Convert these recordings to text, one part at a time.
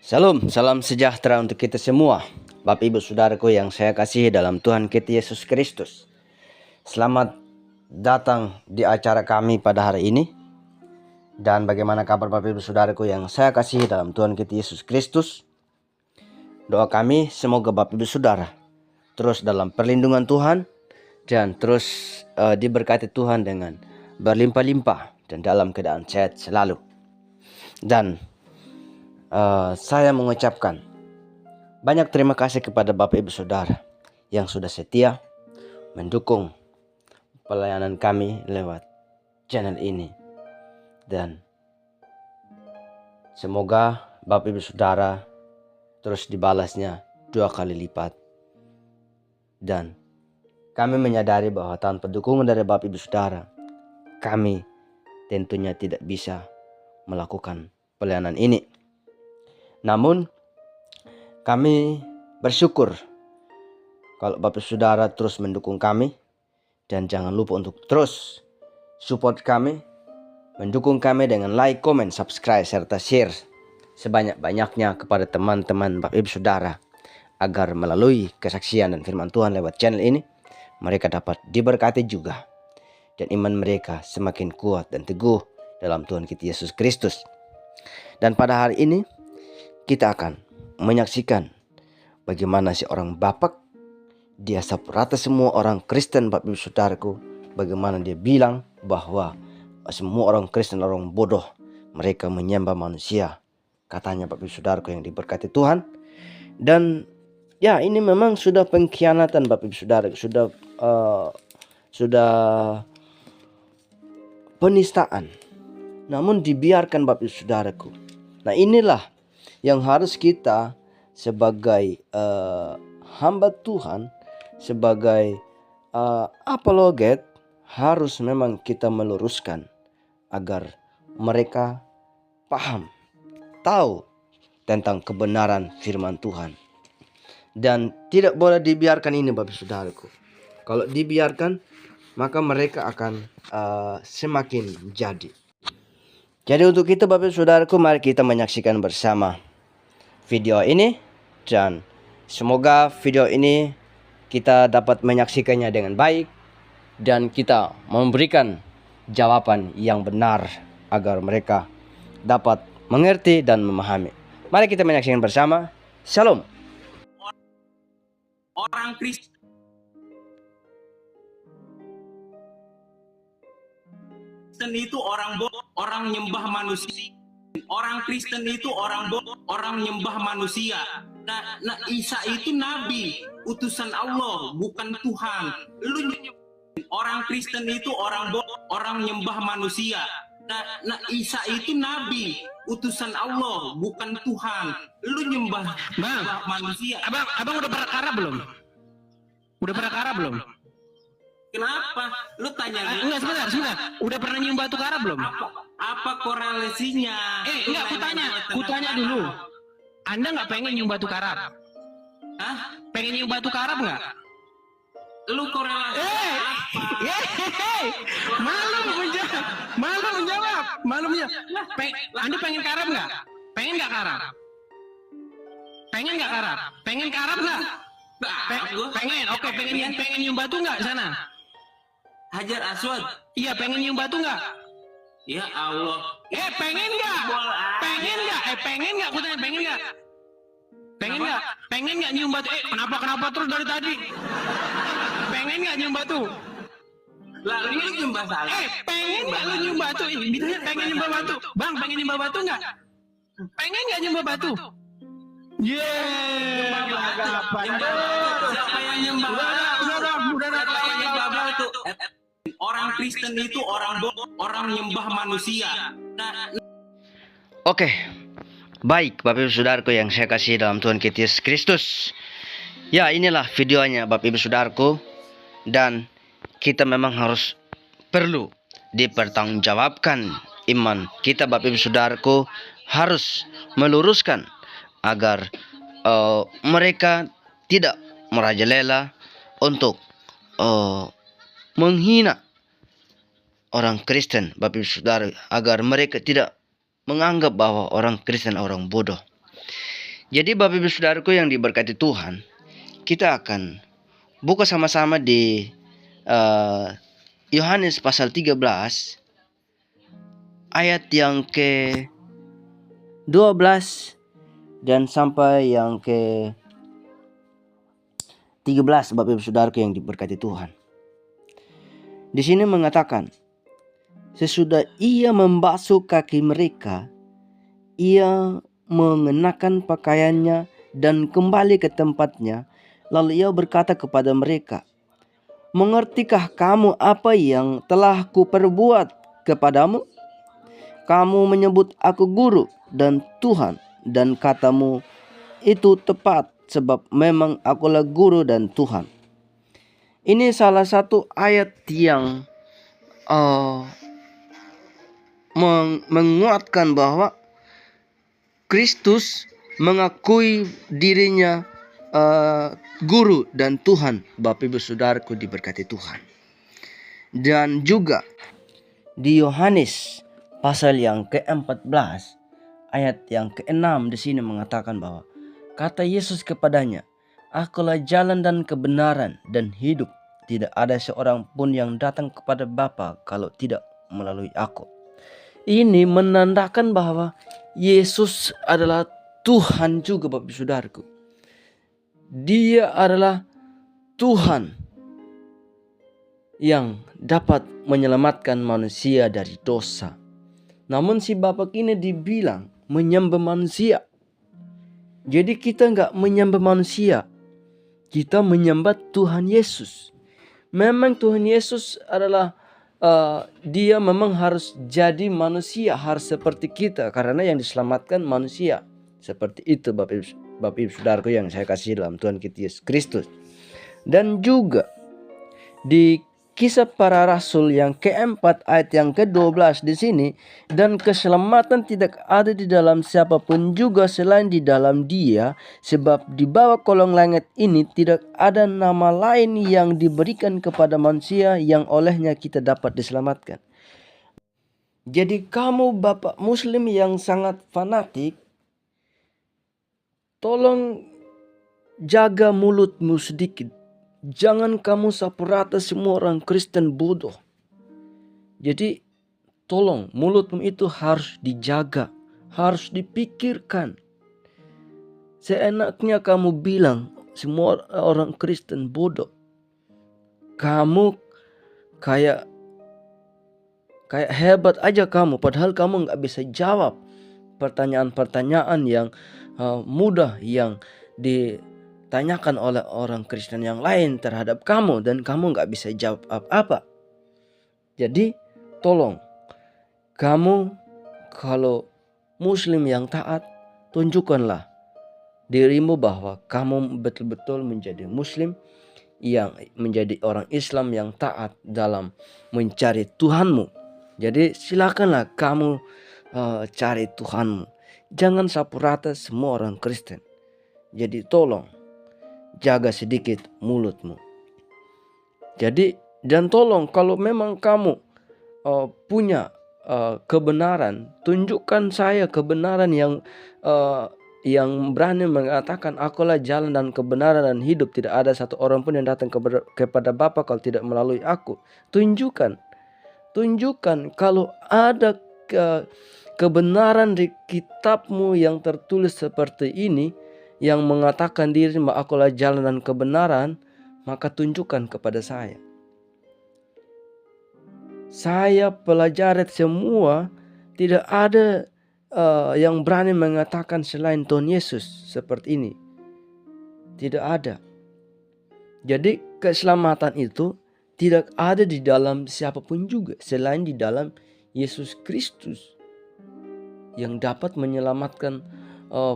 Salam, salam sejahtera untuk kita semua. Bapak Ibu Saudaraku yang saya kasihi dalam Tuhan kita Yesus Kristus. Selamat datang di acara kami pada hari ini. Dan bagaimana kabar Bapak Ibu Saudaraku yang saya kasihi dalam Tuhan kita Yesus Kristus? Doa kami semoga Bapak Ibu Saudara terus dalam perlindungan Tuhan dan terus diberkati Tuhan dengan berlimpah-limpah dan dalam keadaan sehat selalu. Dan saya mengucapkan banyak terima kasih kepada Bapak Ibu Saudara yang sudah setia mendukung pelayanan kami lewat channel ini. Dan semoga Bapak Ibu Saudara terus dibalasnya 2 kali lipat. Dan kami menyadari bahwa tanpa dukungan dari Bapak Ibu Saudara, kami tentunya tidak bisa melakukan pelayanan ini. Namun kami bersyukur kalau Bapak Saudara terus mendukung kami. Dan jangan lupa untuk terus support kami, mendukung kami dengan like, comment, subscribe, serta share sebanyak-banyaknya kepada teman-teman Bapak Ibu Saudara, agar melalui kesaksian dan firman Tuhan lewat channel ini, mereka dapat diberkati juga dan iman mereka semakin kuat dan teguh dalam Tuhan kita Yesus Kristus. Dan pada hari ini kita akan menyaksikan bagaimana seorang bapak, dia sapu rata semua orang Kristen Bapak Ibu Saudaraku. Bagaimana dia bilang bahwa semua orang Kristen orang bodoh, mereka menyembah manusia, katanya Bapak Ibu Saudaraku yang diberkati Tuhan. Dan ya, ini memang sudah pengkhianatan Bapak Ibu Saudara, sudah penistaan, namun dibiarkan Bapak Ibu Saudaraku. Nah, inilah yang harus kita sebagai hamba Tuhan, sebagai apologet, harus memang kita meluruskan agar mereka paham, tahu tentang kebenaran firman Tuhan. Dan tidak boleh dibiarkan ini Bapak Saudaraku. Kalau dibiarkan, maka mereka akan semakin jadi. Jadi untuk itu Bapak Saudaraku, mari kita menyaksikan bersama video ini. Dan semoga video ini kita dapat menyaksikannya dengan baik, dan kita memberikan jawaban yang benar agar mereka dapat mengerti dan memahami. Mari kita menyaksikan bersama. Shalom. Orang Kristen itu orang bodoh, orang nyembah manusia. Orang Kristen itu orang bodoh, orang nyembah manusia. Nah, Isa itu nabi, utusan Allah, bukan Tuhan. Orang Kristen itu orang bodoh, orang nyembah manusia. Nah, Isa itu nabi, utusan Allah, bukan Tuhan. Lu nyembah manusia. Abang udah berkara belum? Udah berkara belum? Kenapa? Lu tanya. Enggak, sebentar. Udah pernah nyium batu kara belum? Apa korelasinya? Enggak, kutanya dulu. Anda nggak pengen nyium batu karab? Hah? Pengen nyium batu karab nggak? Lu korelasi Malu menjawab. Anda pengen karab nggak? Pengen nggak karab? Pengen karab nggak? Pengen. Oke, pengen nyium batu nggak sana? Hajar Aswad. Iya, pengen nyium batu nggak? Ya Allah. Pengen nggak? Pengen nggak? Aku tanya, pengen nggak? Pengen nggak nyium batu? Kenapa terus dari tadi? Pengen nggak nyium batu? Lalu lu nyembah salah. Pengen nggak lu nyium batu? Ini ditanya pengen nyembah batu. Bang, pengen nyembah batu nggak? Pengen nggak nyembah batu? Siapa yang nyembah batu? Orang Kristen itu orang bodoh, orang nyembah manusia. Oke, baik Bapak Ibu Saudaraku yang saya kasih dalam Tuhan kita Yesus Kristus. Ya, inilah videonya Bapak Ibu Saudaraku. Dan kita memang harus perlu dipertanggungjawabkan iman kita Bapak Ibu Saudaraku, harus meluruskan agar mereka tidak merajalela untuk menghina orang Kristen Bapak Ibu Saudara, agar mereka tidak menganggap bahwa orang Kristen orang bodoh. Jadi Bapak Ibu Saudaraku yang diberkati Tuhan, kita akan buka sama-sama di Yohanes pasal 13 ayat yang ke 12 dan sampai yang ke 13, Bapak Ibu Saudaraku yang diberkati Tuhan. Di sini mengatakan, sesudah ia membasuh kaki mereka, ia mengenakan pakaiannya dan kembali ke tempatnya. Lalu ia berkata kepada mereka, mengertikah kamu apa yang telah kuperbuat kepadamu? Kamu menyebut aku guru dan Tuhan, dan katamu itu tepat, sebab memang akulah guru dan Tuhan. Ini salah satu ayat yang menguatkan bahwa Kristus mengakui dirinya guru dan Tuhan. Bapak Ibu Saudaraku diberkati Tuhan. Dan juga di Yohanes pasal yang ke-14 ayat yang ke-6 di sini mengatakan bahwa kata Yesus kepadanya, akulah jalan dan kebenaran dan hidup. Tidak ada seorang pun yang datang kepada Bapa kalau tidak melalui aku. Ini menandakan bahwa Yesus adalah Tuhan juga, Bapak Ibu Saudaraku. Dia adalah Tuhan yang dapat menyelamatkan manusia dari dosa. Namun si Bapak ini dibilang menyembah manusia. Jadi kita nggak menyembah manusia, kita menyembah Tuhan Yesus. Memang Tuhan Yesus adalah dia memang harus jadi manusia, harus seperti kita, karena yang diselamatkan manusia. Seperti itu Bapak Ibu Saudaraku yang saya kasih dalam Tuhan kita Yesus Kristus. Dan juga di Kisah Para Rasul yang keempat ayat yang ke-12 di sini, dan keselamatan tidak ada di dalam siapapun juga selain di dalam Dia, sebab di bawah kolong langit ini tidak ada nama lain yang diberikan kepada manusia yang olehnya kita dapat diselamatkan. Jadi kamu Bapak Muslim yang sangat fanatik, tolong jaga mulutmu sedikit. Jangan kamu sapu rata semua orang Kristen bodoh. Jadi tolong mulutmu itu harus dijaga, harus dipikirkan. Seenaknya kamu bilang semua orang Kristen bodoh. Kamu kayak hebat aja kamu, padahal kamu nggak bisa jawab pertanyaan-pertanyaan yang mudah yang ditanyakan oleh orang Kristen yang lain terhadap kamu, dan kamu nggak bisa jawab apa-apa. Jadi tolong kamu kalau Muslim yang taat, tunjukkanlah dirimu bahwa kamu betul-betul menjadi Muslim yang menjadi orang Islam yang taat dalam mencari Tuhanmu. Jadi silakanlah kamu cari Tuhanmu. Jangan sapu rata semua orang Kristen. Jadi tolong jaga sedikit mulutmu. Jadi dan tolong kalau memang kamu punya kebenaran, tunjukkan saya kebenaran yang berani mengatakan akulah jalan dan kebenaran dan hidup. Tidak ada satu orang pun yang datang kepada Bapa kalau tidak melalui aku. Tunjukkan kalau ada kebenaran di kitabmu yang tertulis seperti ini, yang mengatakan diri bahwa akulah jalan dan kebenaran, maka tunjukkan kepada saya. Saya pelajari semua, tidak ada yang berani mengatakan selain Tuhan Yesus seperti ini. Tidak ada. Jadi keselamatan itu tidak ada di dalam siapapun juga selain di dalam Yesus Kristus yang dapat menyelamatkan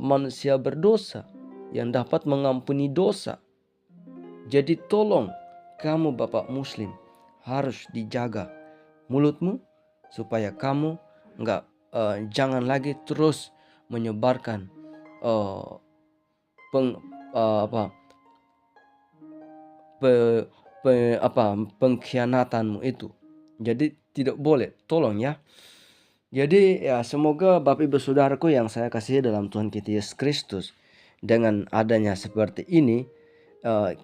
manusia berdosa, yang dapat mengampuni dosa. Jadi tolong kamu Bapak Muslim harus dijaga mulutmu supaya kamu jangan lagi terus menyebarkan pengkhianatanmu itu. Jadi tidak boleh, tolong ya. Jadi ya semoga Bapak Ibu Saudaraku yang saya kasih dalam Tuhan kita Yesus Kristus, dengan adanya seperti ini,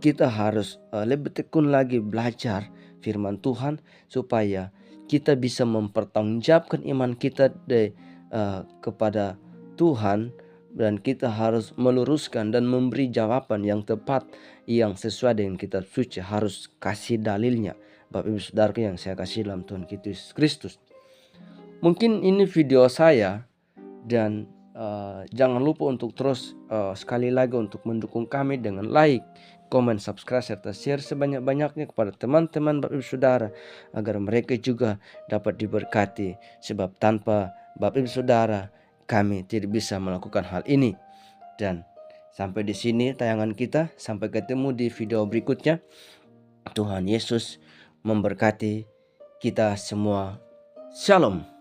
kita harus lebih tekun lagi belajar firman Tuhan supaya kita bisa mempertanggungjawabkan iman kita kepada Tuhan, dan kita harus meluruskan dan memberi jawaban yang tepat yang sesuai dengan kitab suci, harus kasih dalilnya. Bapak Ibu Saudara yang saya kasih dalam Tuhan Yesus Kristus. Mungkin ini video saya, dan jangan lupa untuk terus sekali lagi untuk mendukung kami dengan like, komen, subscribe, serta share sebanyak-banyaknya kepada teman-teman Bapak Ibu Saudara, agar mereka juga dapat diberkati. Sebab tanpa Bapak Ibu Saudara kami tidak bisa melakukan hal ini. Dan sampai di sini tayangan kita. Sampai ketemu di video berikutnya. Tuhan Yesus memberkati kita semua. Shalom.